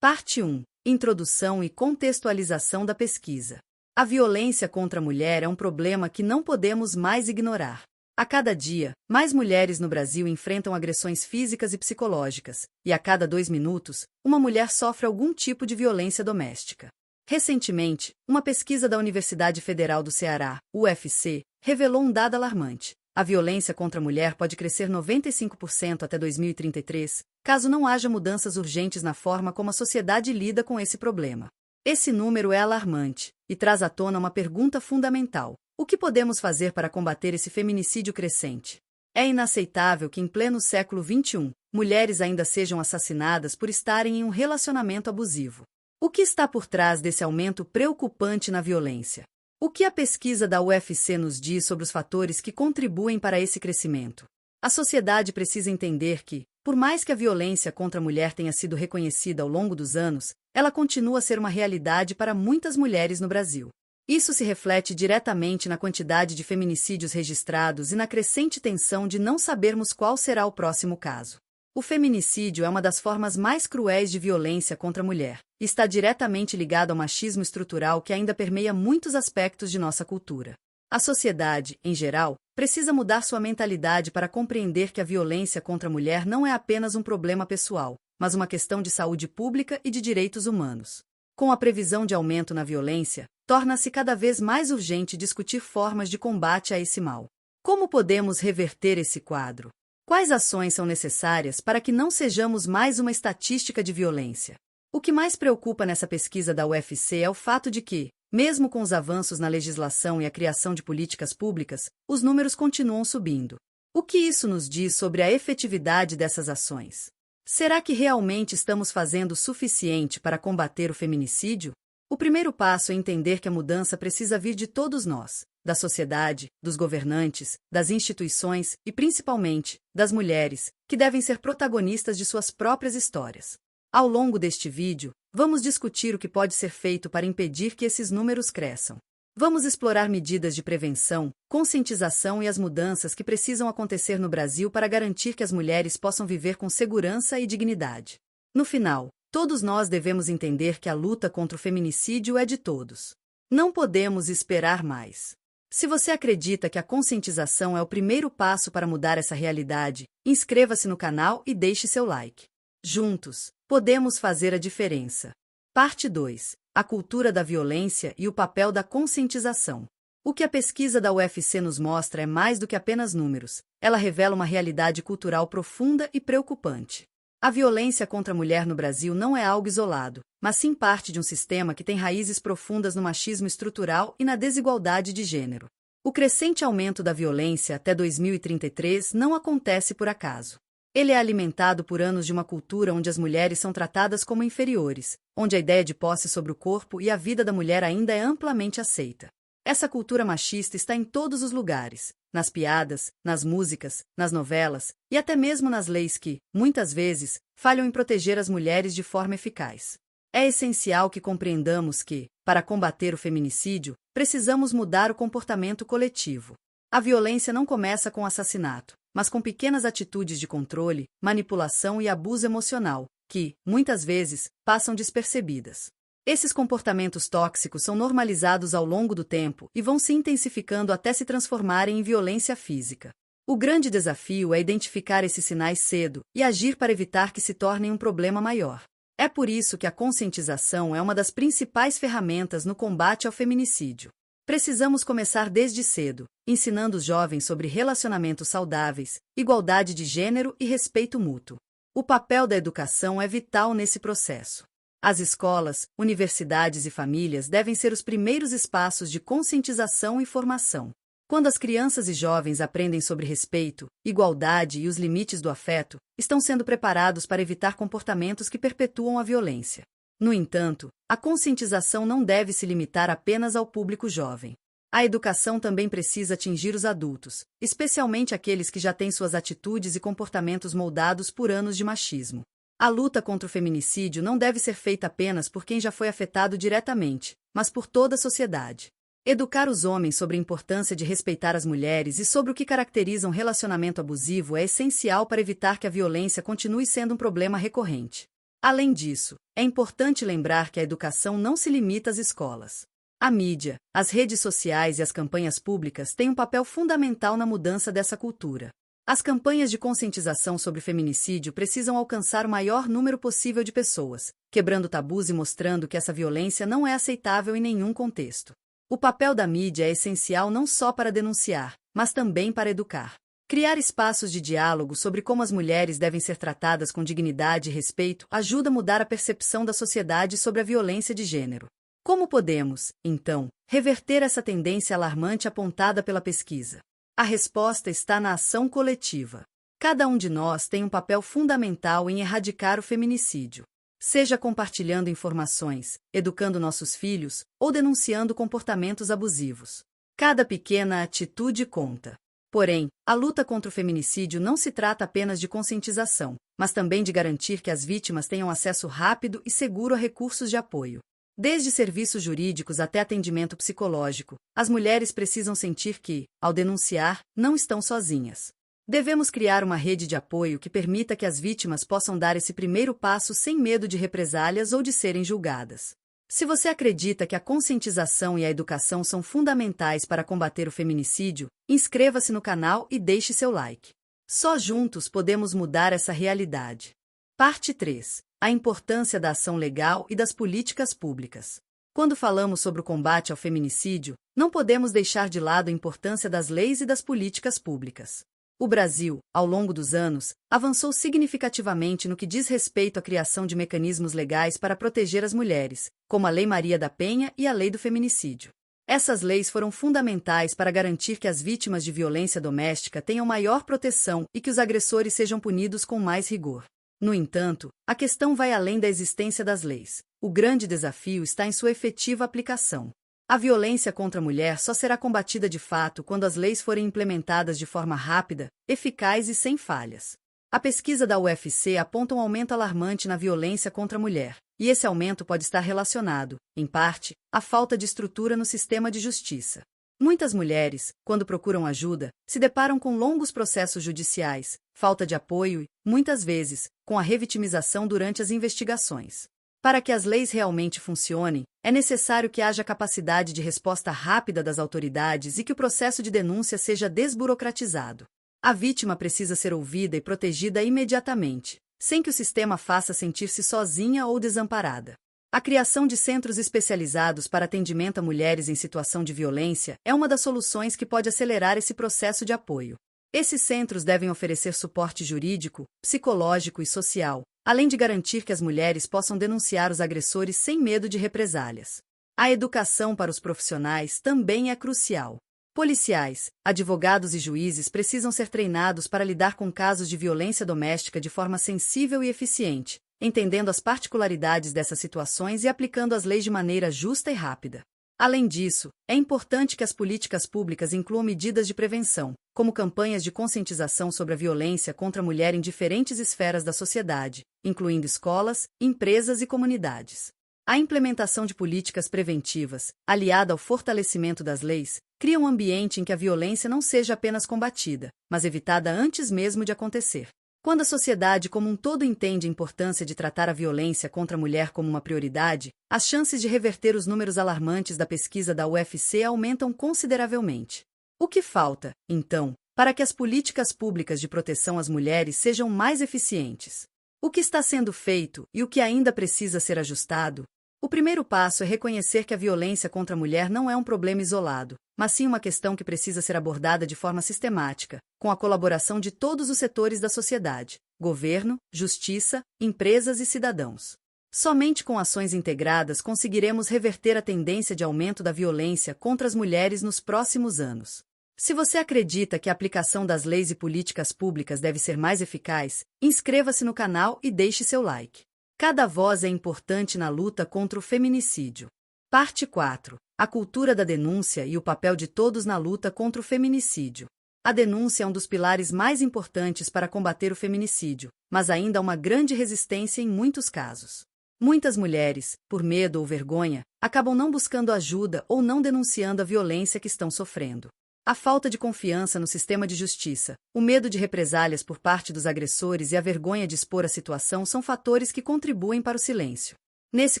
Parte 1. Introdução e contextualização da pesquisa. A violência contra a mulher é um problema que não podemos mais ignorar. A cada dia, mais mulheres no Brasil enfrentam agressões físicas e psicológicas, e a cada 2 minutos, uma mulher sofre algum tipo de violência doméstica. Recentemente, uma pesquisa da Universidade Federal do Ceará, UFC, revelou um dado alarmante. A violência contra a mulher pode crescer 95% até 2033, caso não haja mudanças urgentes na forma como a sociedade lida com esse problema. Esse número é alarmante e traz à tona uma pergunta fundamental: o que podemos fazer para combater esse feminicídio crescente? É inaceitável que, em pleno século XXI, mulheres ainda sejam assassinadas por estarem em um relacionamento abusivo. O que está por trás desse aumento preocupante na violência? O que a pesquisa da UFC nos diz sobre os fatores que contribuem para esse crescimento? A sociedade precisa entender que, por mais que a violência contra a mulher tenha sido reconhecida ao longo dos anos, ela continua a ser uma realidade para muitas mulheres no Brasil. Isso se reflete diretamente na quantidade de feminicídios registrados e na crescente tensão de não sabermos qual será o próximo caso. O feminicídio é uma das formas mais cruéis de violência contra a mulher e está diretamente ligado ao machismo estrutural que ainda permeia muitos aspectos de nossa cultura. A sociedade, em geral, precisa mudar sua mentalidade para compreender que a violência contra a mulher não é apenas um problema pessoal, mas uma questão de saúde pública e de direitos humanos. Com a previsão de aumento na violência, torna-se cada vez mais urgente discutir formas de combate a esse mal. Como podemos reverter esse quadro? Quais ações são necessárias para que não sejamos mais uma estatística de violência? O que mais preocupa nessa pesquisa da UFC é o fato de que, mesmo com os avanços na legislação e a criação de políticas públicas, os números continuam subindo. O que isso nos diz sobre a efetividade dessas ações? Será que realmente estamos fazendo o suficiente para combater o feminicídio? O primeiro passo é entender que a mudança precisa vir de todos nós, da sociedade, dos governantes, das instituições e, principalmente, das mulheres, que devem ser protagonistas de suas próprias histórias. Ao longo deste vídeo, vamos discutir o que pode ser feito para impedir que esses números cresçam. Vamos explorar medidas de prevenção, conscientização e as mudanças que precisam acontecer no Brasil para garantir que as mulheres possam viver com segurança e dignidade. No final, todos nós devemos entender que a luta contra o feminicídio é de todos. Não podemos esperar mais. Se você acredita que a conscientização é o primeiro passo para mudar essa realidade, inscreva-se no canal e deixe seu like. Juntos, podemos fazer a diferença. Parte 2. A cultura da violência e o papel da conscientização. O que a pesquisa da UFC nos mostra é mais do que apenas números. Ela revela uma realidade cultural profunda e preocupante. A violência contra a mulher no Brasil não é algo isolado, mas sim parte de um sistema que tem raízes profundas no machismo estrutural e na desigualdade de gênero. O crescente aumento da violência até 2033 não acontece por acaso. Ele é alimentado por anos de uma cultura onde as mulheres são tratadas como inferiores, onde a ideia de posse sobre o corpo e a vida da mulher ainda é amplamente aceita. Essa cultura machista está em todos os lugares, nas piadas, nas músicas, nas novelas e até mesmo nas leis que, muitas vezes, falham em proteger as mulheres de forma eficaz. É essencial que compreendamos que, para combater o feminicídio, precisamos mudar o comportamento coletivo. A violência não começa com assassinato, mas com pequenas atitudes de controle, manipulação e abuso emocional, que, muitas vezes, passam despercebidas. Esses comportamentos tóxicos são normalizados ao longo do tempo e vão se intensificando até se transformarem em violência física. O grande desafio é identificar esses sinais cedo e agir para evitar que se tornem um problema maior. É por isso que a conscientização é uma das principais ferramentas no combate ao feminicídio. Precisamos começar desde cedo, ensinando os jovens sobre relacionamentos saudáveis, igualdade de gênero e respeito mútuo. O papel da educação é vital nesse processo. As escolas, universidades e famílias devem ser os primeiros espaços de conscientização e formação. Quando as crianças e jovens aprendem sobre respeito, igualdade e os limites do afeto, estão sendo preparados para evitar comportamentos que perpetuam a violência. No entanto, a conscientização não deve se limitar apenas ao público jovem. A educação também precisa atingir os adultos, especialmente aqueles que já têm suas atitudes e comportamentos moldados por anos de machismo. A luta contra o feminicídio não deve ser feita apenas por quem já foi afetado diretamente, mas por toda a sociedade. Educar os homens sobre a importância de respeitar as mulheres e sobre o que caracteriza um relacionamento abusivo é essencial para evitar que a violência continue sendo um problema recorrente. Além disso, é importante lembrar que a educação não se limita às escolas. A mídia, as redes sociais e as campanhas públicas têm um papel fundamental na mudança dessa cultura. As campanhas de conscientização sobre feminicídio precisam alcançar o maior número possível de pessoas, quebrando tabus e mostrando que essa violência não é aceitável em nenhum contexto. O papel da mídia é essencial não só para denunciar, mas também para educar. Criar espaços de diálogo sobre como as mulheres devem ser tratadas com dignidade e respeito ajuda a mudar a percepção da sociedade sobre a violência de gênero. Como podemos, então, reverter essa tendência alarmante apontada pela pesquisa? A resposta está na ação coletiva. Cada um de nós tem um papel fundamental em erradicar o feminicídio. Seja compartilhando informações, educando nossos filhos ou denunciando comportamentos abusivos. Cada pequena atitude conta. Porém, a luta contra o feminicídio não se trata apenas de conscientização, mas também de garantir que as vítimas tenham acesso rápido e seguro a recursos de apoio. Desde serviços jurídicos até atendimento psicológico, as mulheres precisam sentir que, ao denunciar, não estão sozinhas. Devemos criar uma rede de apoio que permita que as vítimas possam dar esse primeiro passo sem medo de represálias ou de serem julgadas. Se você acredita que a conscientização e a educação são fundamentais para combater o feminicídio, inscreva-se no canal e deixe seu like. Só juntos podemos mudar essa realidade. Parte 3. A importância da ação legal e das políticas públicas. Quando falamos sobre o combate ao feminicídio, não podemos deixar de lado a importância das leis e das políticas públicas. O Brasil, ao longo dos anos, avançou significativamente no que diz respeito à criação de mecanismos legais para proteger as mulheres, como a Lei Maria da Penha e a Lei do Feminicídio. Essas leis foram fundamentais para garantir que as vítimas de violência doméstica tenham maior proteção e que os agressores sejam punidos com mais rigor. No entanto, a questão vai além da existência das leis. O grande desafio está em sua efetiva aplicação. A violência contra a mulher só será combatida de fato quando as leis forem implementadas de forma rápida, eficaz e sem falhas. A pesquisa da UFC aponta um aumento alarmante na violência contra a mulher, e esse aumento pode estar relacionado, em parte, à falta de estrutura no sistema de justiça. Muitas mulheres, quando procuram ajuda, se deparam com longos processos judiciais, falta de apoio e, muitas vezes, com a revitimização durante as investigações. Para que as leis realmente funcionem, é necessário que haja capacidade de resposta rápida das autoridades e que o processo de denúncia seja desburocratizado. A vítima precisa ser ouvida e protegida imediatamente, sem que o sistema faça sentir-se sozinha ou desamparada. A criação de centros especializados para atendimento a mulheres em situação de violência é uma das soluções que pode acelerar esse processo de apoio. Esses centros devem oferecer suporte jurídico, psicológico e social, além de garantir que as mulheres possam denunciar os agressores sem medo de represálias. A educação para os profissionais também é crucial. Policiais, advogados e juízes precisam ser treinados para lidar com casos de violência doméstica de forma sensível e eficiente, entendendo as particularidades dessas situações e aplicando as leis de maneira justa e rápida. Além disso, é importante que as políticas públicas incluam medidas de prevenção, como campanhas de conscientização sobre a violência contra a mulher em diferentes esferas da sociedade, incluindo escolas, empresas e comunidades. A implementação de políticas preventivas, aliada ao fortalecimento das leis, cria um ambiente em que a violência não seja apenas combatida, mas evitada antes mesmo de acontecer. Quando a sociedade como um todo entende a importância de tratar a violência contra a mulher como uma prioridade, as chances de reverter os números alarmantes da pesquisa da UFC aumentam consideravelmente. O que falta, então, para que as políticas públicas de proteção às mulheres sejam mais eficientes? O que está sendo feito e o que ainda precisa ser ajustado? O primeiro passo é reconhecer que a violência contra a mulher não é um problema isolado, mas sim uma questão que precisa ser abordada de forma sistemática, com a colaboração de todos os setores da sociedade, governo, justiça, empresas e cidadãos. Somente com ações integradas conseguiremos reverter a tendência de aumento da violência contra as mulheres nos próximos anos. Se você acredita que a aplicação das leis e políticas públicas deve ser mais eficaz, inscreva-se no canal e deixe seu like. Cada voz é importante na luta contra o feminicídio. Parte 4. A cultura da denúncia e o papel de todos na luta contra o feminicídio. A denúncia é um dos pilares mais importantes para combater o feminicídio, mas ainda há uma grande resistência em muitos casos. Muitas mulheres, por medo ou vergonha, acabam não buscando ajuda ou não denunciando a violência que estão sofrendo. A falta de confiança no sistema de justiça, o medo de represálias por parte dos agressores e a vergonha de expor a situação são fatores que contribuem para o silêncio. Nesse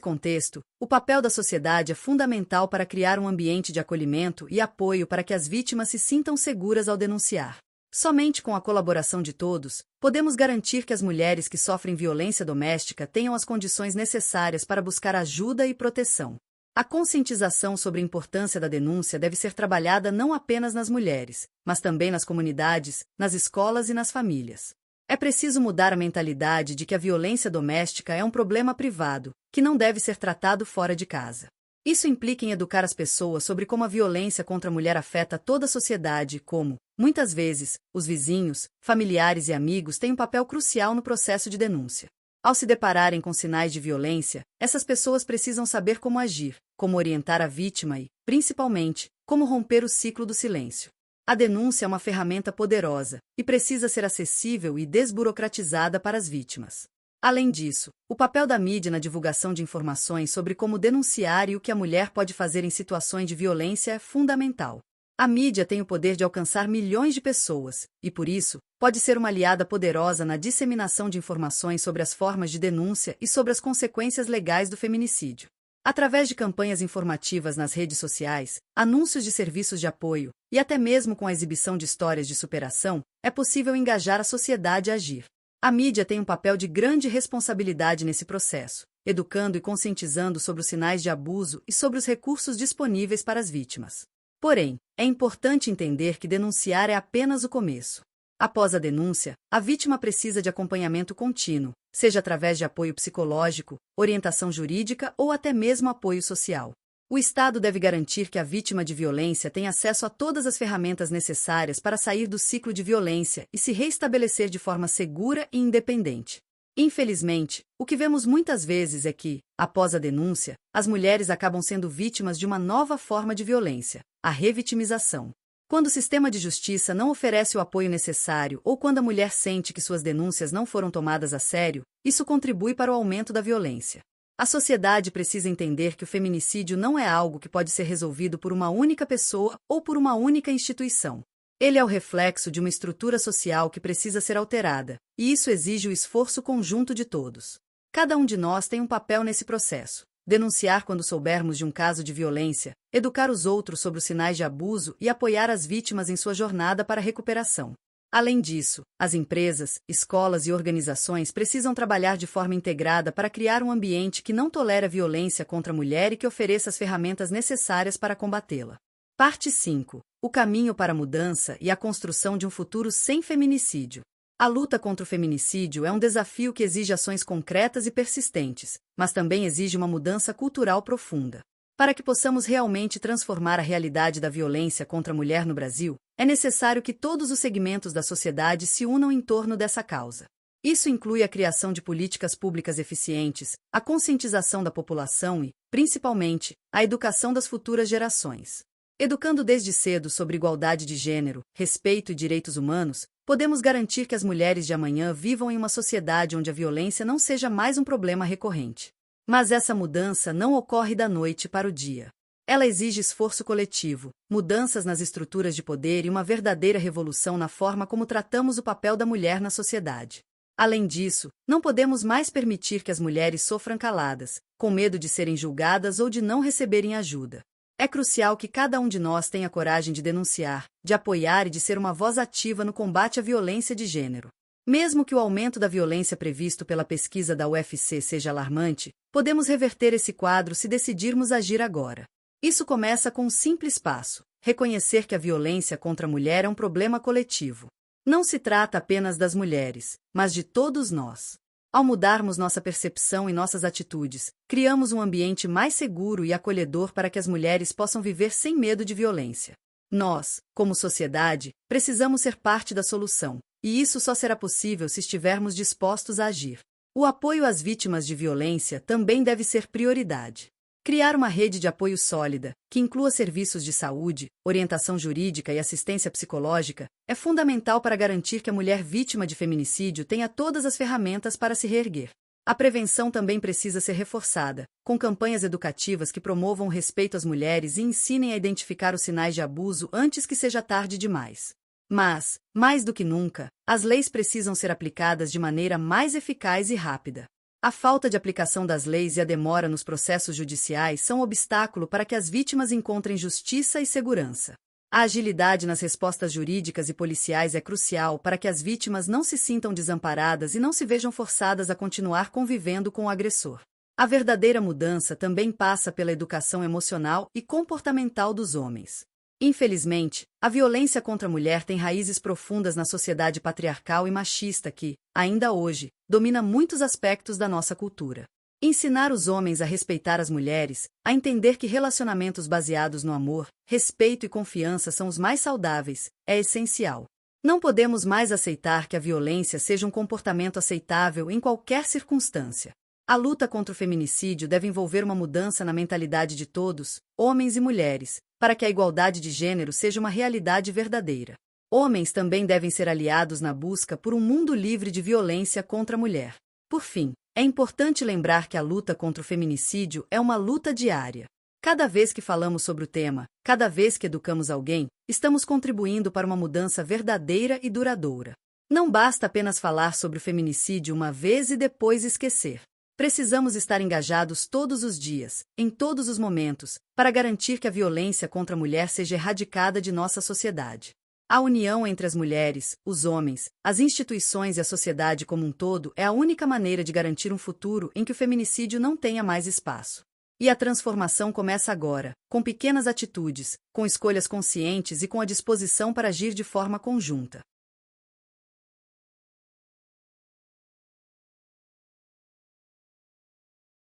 contexto, o papel da sociedade é fundamental para criar um ambiente de acolhimento e apoio para que as vítimas se sintam seguras ao denunciar. Somente com a colaboração de todos, podemos garantir que as mulheres que sofrem violência doméstica tenham as condições necessárias para buscar ajuda e proteção. A conscientização sobre a importância da denúncia deve ser trabalhada não apenas nas mulheres, mas também nas comunidades, nas escolas e nas famílias. É preciso mudar a mentalidade de que a violência doméstica é um problema privado, que não deve ser tratado fora de casa. Isso implica em educar as pessoas sobre como a violência contra a mulher afeta toda a sociedade e como, muitas vezes, os vizinhos, familiares e amigos têm um papel crucial no processo de denúncia. Ao se depararem com sinais de violência, essas pessoas precisam saber como agir, como orientar a vítima e, principalmente, como romper o ciclo do silêncio. A denúncia é uma ferramenta poderosa e precisa ser acessível e desburocratizada para as vítimas. Além disso, o papel da mídia na divulgação de informações sobre como denunciar e o que a mulher pode fazer em situações de violência é fundamental. A mídia tem o poder de alcançar milhões de pessoas e, por isso, pode ser uma aliada poderosa na disseminação de informações sobre as formas de denúncia e sobre as consequências legais do feminicídio. Através de campanhas informativas nas redes sociais, anúncios de serviços de apoio e até mesmo com a exibição de histórias de superação, é possível engajar a sociedade a agir. A mídia tem um papel de grande responsabilidade nesse processo, educando e conscientizando sobre os sinais de abuso e sobre os recursos disponíveis para as vítimas. Porém, é importante entender que denunciar é apenas o começo. Após a denúncia, a vítima precisa de acompanhamento contínuo, seja através de apoio psicológico, orientação jurídica ou até mesmo apoio social. O Estado deve garantir que a vítima de violência tenha acesso a todas as ferramentas necessárias para sair do ciclo de violência e se reestabelecer de forma segura e independente. Infelizmente, o que vemos muitas vezes é que, após a denúncia, as mulheres acabam sendo vítimas de uma nova forma de violência, a revitimização. Quando o sistema de justiça não oferece o apoio necessário ou quando a mulher sente que suas denúncias não foram tomadas a sério, isso contribui para o aumento da violência. A sociedade precisa entender que o feminicídio não é algo que pode ser resolvido por uma única pessoa ou por uma única instituição. Ele é o reflexo de uma estrutura social que precisa ser alterada, e isso exige o esforço conjunto de todos. Cada um de nós tem um papel nesse processo. Denunciar quando soubermos de um caso de violência, educar os outros sobre os sinais de abuso e apoiar as vítimas em sua jornada para a recuperação. Além disso, as empresas, escolas e organizações precisam trabalhar de forma integrada para criar um ambiente que não tolera violência contra a mulher e que ofereça as ferramentas necessárias para combatê-la. Parte 5. O caminho para a mudança e a construção de um futuro sem feminicídio. A luta contra o feminicídio é um desafio que exige ações concretas e persistentes, mas também exige uma mudança cultural profunda. Para que possamos realmente transformar a realidade da violência contra a mulher no Brasil, é necessário que todos os segmentos da sociedade se unam em torno dessa causa. Isso inclui a criação de políticas públicas eficientes, a conscientização da população e, principalmente, a educação das futuras gerações. Educando desde cedo sobre igualdade de gênero, respeito e direitos humanos, podemos garantir que as mulheres de amanhã vivam em uma sociedade onde a violência não seja mais um problema recorrente. Mas essa mudança não ocorre da noite para o dia. Ela exige esforço coletivo, mudanças nas estruturas de poder e uma verdadeira revolução na forma como tratamos o papel da mulher na sociedade. Além disso, não podemos mais permitir que as mulheres sofram caladas, com medo de serem julgadas ou de não receberem ajuda. É crucial que cada um de nós tenha coragem de denunciar, de apoiar e de ser uma voz ativa no combate à violência de gênero. Mesmo que o aumento da violência previsto pela pesquisa da UFC seja alarmante, podemos reverter esse quadro se decidirmos agir agora. Isso começa com um simples passo: reconhecer que a violência contra a mulher é um problema coletivo. Não se trata apenas das mulheres, mas de todos nós. Ao mudarmos nossa percepção e nossas atitudes, criamos um ambiente mais seguro e acolhedor para que as mulheres possam viver sem medo de violência. Nós, como sociedade, precisamos ser parte da solução, e isso só será possível se estivermos dispostos a agir. O apoio às vítimas de violência também deve ser prioridade. Criar uma rede de apoio sólida, que inclua serviços de saúde, orientação jurídica e assistência psicológica, é fundamental para garantir que a mulher vítima de feminicídio tenha todas as ferramentas para se reerguer. A prevenção também precisa ser reforçada, com campanhas educativas que promovam o respeito às mulheres e ensinem a identificar os sinais de abuso antes que seja tarde demais. Mas, mais do que nunca, as leis precisam ser aplicadas de maneira mais eficaz e rápida. A falta de aplicação das leis e a demora nos processos judiciais são um obstáculo para que as vítimas encontrem justiça e segurança. A agilidade nas respostas jurídicas e policiais é crucial para que as vítimas não se sintam desamparadas e não se vejam forçadas a continuar convivendo com o agressor. A verdadeira mudança também passa pela educação emocional e comportamental dos homens. Infelizmente, a violência contra a mulher tem raízes profundas na sociedade patriarcal e machista que, ainda hoje, domina muitos aspectos da nossa cultura. Ensinar os homens a respeitar as mulheres, a entender que relacionamentos baseados no amor, respeito e confiança são os mais saudáveis, é essencial. Não podemos mais aceitar que a violência seja um comportamento aceitável em qualquer circunstância. A luta contra o feminicídio deve envolver uma mudança na mentalidade de todos, homens e mulheres, para que a igualdade de gênero seja uma realidade verdadeira. Homens também devem ser aliados na busca por um mundo livre de violência contra a mulher. Por fim, é importante lembrar que a luta contra o feminicídio é uma luta diária. Cada vez que falamos sobre o tema, cada vez que educamos alguém, estamos contribuindo para uma mudança verdadeira e duradoura. Não basta apenas falar sobre o feminicídio uma vez e depois esquecer. Precisamos estar engajados todos os dias, em todos os momentos, para garantir que a violência contra a mulher seja erradicada de nossa sociedade. A união entre as mulheres, os homens, as instituições e a sociedade como um todo é a única maneira de garantir um futuro em que o feminicídio não tenha mais espaço. E a transformação começa agora, com pequenas atitudes, com escolhas conscientes e com a disposição para agir de forma conjunta.